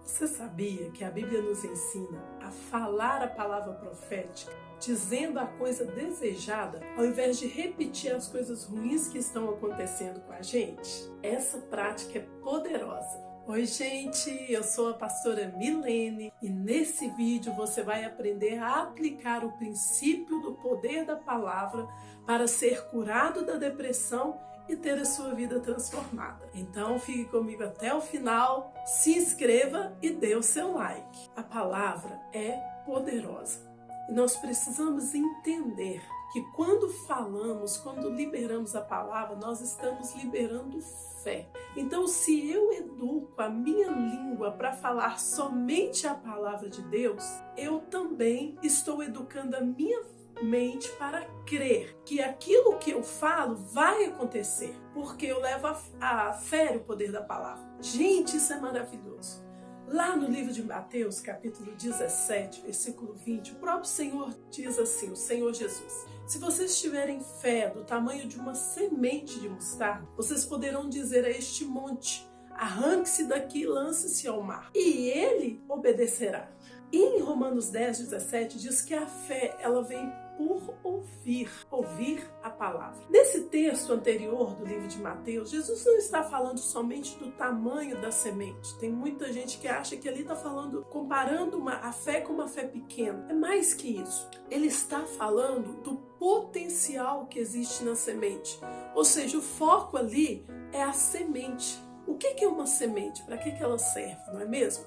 Você sabia que a Bíblia nos ensina a falar a palavra profética, dizendo a coisa desejada, ao invés de repetir as coisas ruins que estão acontecendo com a gente? Essa prática é poderosa. Oi gente, eu sou a pastora Milene e nesse vídeo você vai aprender a aplicar o princípio do poder da palavra para ser curado da depressão e ter a sua vida transformada. Então fique comigo até o final, se inscreva e dê o seu like. A palavra é poderosa e nós precisamos entender que quando falamos, quando liberamos a palavra, nós estamos liberando fé. Então, se eu educo a minha língua para falar somente a palavra de Deus, eu também estou educando a minha mente para crer que aquilo que eu falo vai acontecer, porque eu levo a sério o poder da palavra. Gente, isso é maravilhoso. Lá no livro de Mateus, capítulo 17, versículo 20, o próprio Senhor diz assim, o Senhor Jesus: se vocês tiverem fé do tamanho de uma semente de mostarda, vocês poderão dizer a este monte: arranque-se daqui e lance-se ao mar, e ele obedecerá. E em Romanos 10, 17 diz que a fé, ela vem por ouvir a palavra. Nesse texto anterior do livro de Mateus, Jesus não está falando somente do tamanho da semente. Tem muita gente que acha que ali está falando, comparando a fé com uma fé pequena. É mais que isso. Ele está falando do potencial que existe na semente. Ou seja, o foco ali é a semente. O que é uma semente? Para que ela serve, não é mesmo?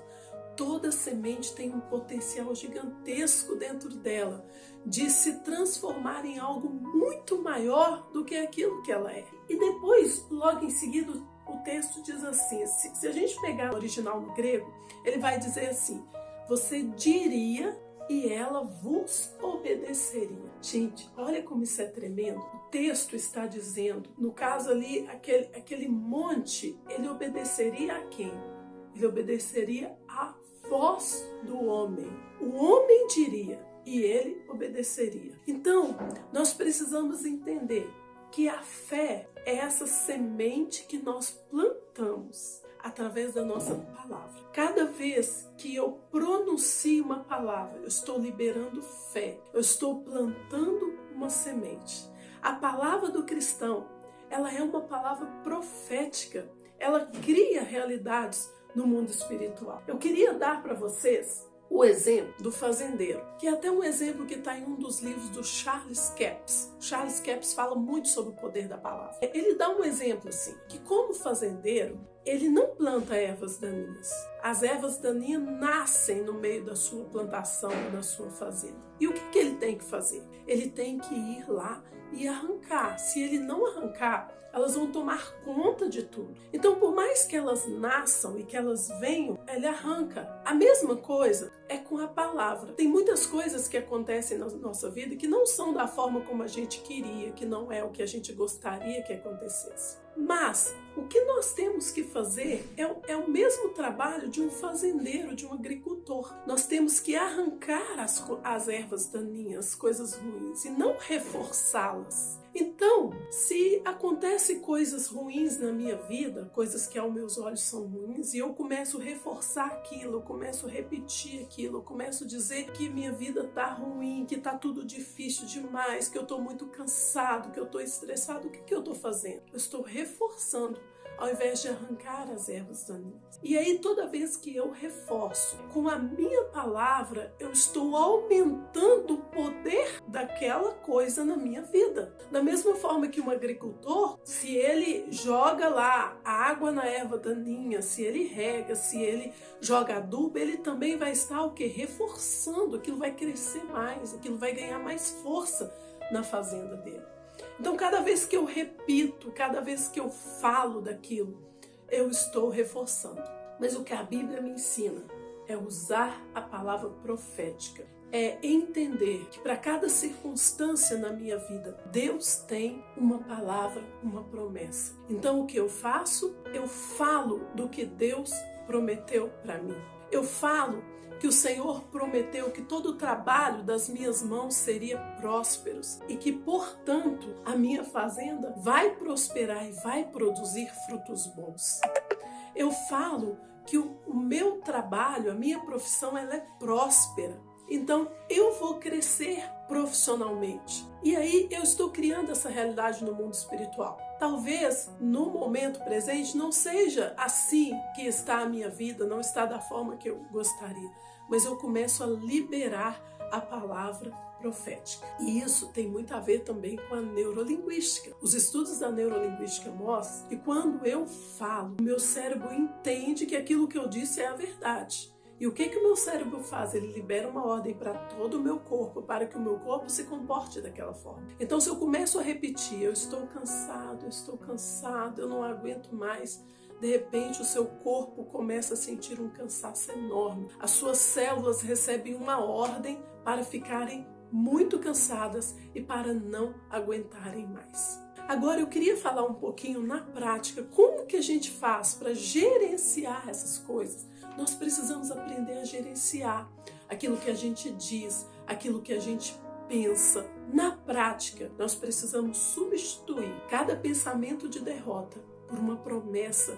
Toda semente tem um potencial gigantesco dentro dela de se transformar em algo muito maior do que aquilo que ela é. E depois, logo em seguida, o texto diz assim, se a gente pegar o original no grego, ele vai dizer assim: você diria e ela vos obedeceria. Gente, olha como isso é tremendo. O texto está dizendo, no caso ali, aquele monte, ele obedeceria a quem? Ele obedeceria à voz do homem. O homem diria e ele obedeceria. Então, nós precisamos entender que a fé é essa semente que nós plantamos através da nossa palavra. Cada vez que eu pronuncio uma palavra, eu estou liberando fé, eu estou plantando uma semente. A palavra do cristão, ela é uma palavra profética, ela cria realidades no mundo espiritual. Eu queria dar para vocês o exemplo do fazendeiro, que é até um exemplo que está em um dos livros do Charles Capps. Charles Capps fala muito sobre o poder da palavra. Ele dá um exemplo assim, que como fazendeiro, ele não planta ervas daninhas. As ervas daninhas nascem no meio da sua plantação, na sua fazenda. E o que ele tem que fazer? Ele tem que ir lá e arrancar. Se ele não arrancar, elas vão tomar conta de tudo. Então, por mais que elas nasçam e que elas venham, ele arranca. A mesma coisa é com a palavra. Tem muitas coisas que acontecem na nossa vida que não são da forma como a gente queria, que não é o que a gente gostaria que acontecesse. Mas o que nós temos que fazer é o mesmo trabalho de um fazendeiro, de um agricultor. Nós temos que arrancar as ervas daninhas, coisas ruins, e não reforçá-las. Então, se acontecem coisas ruins na minha vida, coisas que aos meus olhos são ruins, e eu começo a reforçar aquilo, eu começo a repetir aquilo, eu começo a dizer que minha vida tá ruim, que tá tudo difícil demais, que eu tô muito cansado, que eu tô estressado, o que eu tô fazendo? Eu estou reforçando, ao invés de arrancar as ervas daninhas. E aí, toda vez que eu reforço com a minha palavra, eu estou aumentando o poder daquela coisa na minha vida. Da mesma forma que um agricultor, se ele joga lá água na erva daninha, se ele rega, se ele joga adubo, ele também vai estar o quê? Reforçando, aquilo vai crescer mais, aquilo vai ganhar mais força na fazenda dele. Então, cada vez que eu repito, cada vez que eu falo daquilo, eu estou reforçando. Mas o que a Bíblia me ensina é usar a palavra profética. É entender que para cada circunstância na minha vida, Deus tem uma palavra, uma promessa. Então, o que eu faço? Eu falo do que Deus prometeu para mim. Eu falo que o Senhor prometeu que todo o trabalho das minhas mãos seria próspero e que, portanto, a minha fazenda vai prosperar e vai produzir frutos bons. Eu falo que o meu trabalho, a minha profissão, ela é próspera. Então, eu vou crescer profissionalmente. E aí, eu estou criando essa realidade no mundo espiritual. Talvez, no momento presente, não seja assim que está a minha vida, não está da forma que eu gostaria. Mas eu começo a liberar a palavra profética. E isso tem muito a ver também com a neurolinguística. Os estudos da neurolinguística mostram que quando eu falo, o meu cérebro entende que aquilo que eu disse é a verdade. E o que o meu cérebro faz? Ele libera uma ordem para todo o meu corpo, para que o meu corpo se comporte daquela forma. Então, se eu começo a repetir, eu estou cansado, eu não aguento mais, de repente o seu corpo começa a sentir um cansaço enorme. As suas células recebem uma ordem para ficarem muito cansadas e para não aguentarem mais. Agora eu queria falar um pouquinho na prática, como que a gente faz para gerenciar essas coisas. Nós precisamos aprender a gerenciar aquilo que a gente diz, aquilo que a gente pensa. Na prática, nós precisamos substituir cada pensamento de derrota por uma promessa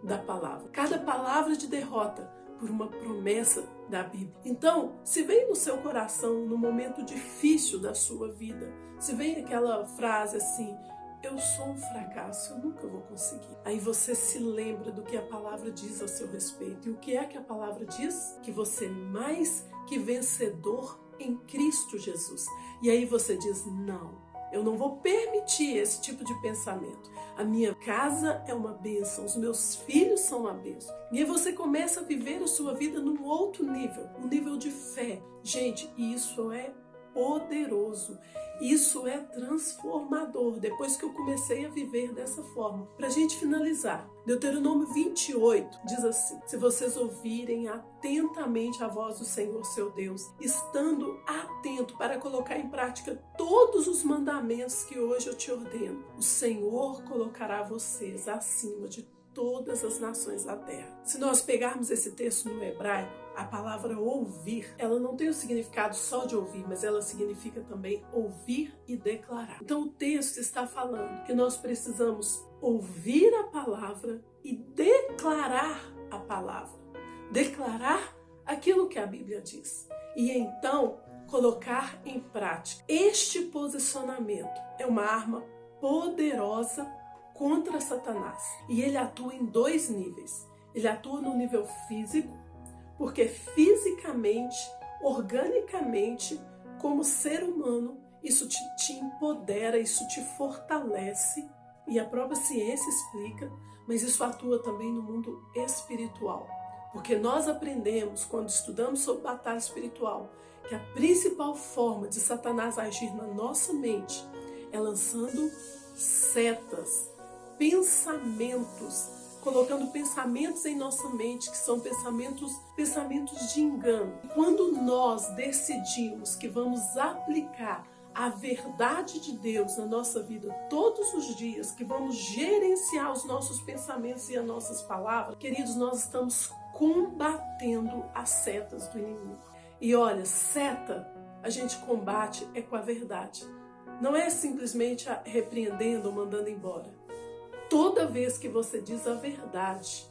da palavra. Cada palavra de derrota por uma promessa da Bíblia. Então, se vem no seu coração, no momento difícil da sua vida, se vem aquela frase assim: eu sou um fracasso, eu nunca vou conseguir. Aí você se lembra do que a palavra diz a seu respeito. E o que é que a palavra diz? Que você é mais que vencedor em Cristo Jesus. E aí você diz: não, eu não vou permitir esse tipo de pensamento. A minha casa é uma bênção, os meus filhos são uma bênção. E aí você começa a viver a sua vida num outro nível, um nível de fé. Gente, isso é poderoso. Isso é transformador. Depois que eu comecei a viver dessa forma. Para a gente finalizar, Deuteronômio 28 diz assim: se vocês ouvirem atentamente a voz do Senhor seu Deus, estando atento para colocar em prática todos os mandamentos que hoje eu te ordeno, o Senhor colocará vocês acima de todas as nações da terra. Se nós pegarmos esse texto no hebraico, a palavra ouvir, ela não tem o significado só de ouvir, mas ela significa também ouvir e declarar. Então o texto está falando que nós precisamos ouvir a palavra e declarar a palavra. Declarar aquilo que a Bíblia diz. E então colocar em prática. Este posicionamento é uma arma poderosa contra Satanás. E ele atua em dois níveis. Ele atua no nível físico, porque fisicamente, organicamente, como ser humano, isso te empodera, isso te fortalece. E a própria ciência explica, mas isso atua também no mundo espiritual. Porque nós aprendemos, quando estudamos sobre batalha espiritual, que a principal forma de Satanás agir na nossa mente é lançando setas, pensamentos, colocando pensamentos em nossa mente que são pensamentos de engano. Quando nós decidimos que vamos aplicar a verdade de Deus na nossa vida todos os dias, que vamos gerenciar os nossos pensamentos e as nossas palavras, queridos, nós estamos combatendo as setas do inimigo. E olha, seta a gente combate é com a verdade. Não é simplesmente repreendendo ou mandando embora. Toda vez que você diz a verdade,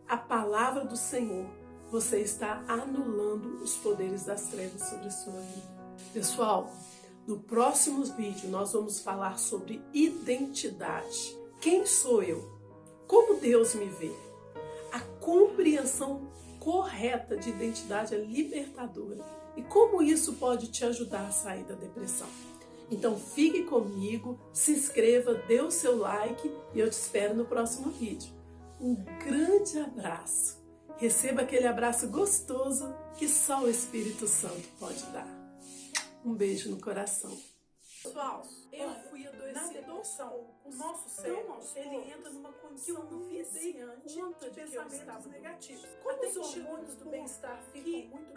a palavra do Senhor, você está anulando os poderes das trevas sobre a sua vida. Pessoal, no próximo vídeo nós vamos falar sobre identidade. Quem sou eu? Como Deus me vê? A compreensão correta de identidade é libertadora. E como isso pode te ajudar a sair da depressão? Então fique comigo, se inscreva, dê o seu like e eu te espero no próximo vídeo. Um grande abraço. Receba aquele abraço gostoso que só o Espírito Santo pode dar. Um beijo no coração. Pessoal, eu fui adoecendo. O nosso cérebro, ele entra numa condição viciante de pensamentos negativos. Como os hormônios do bem-estar ficam muito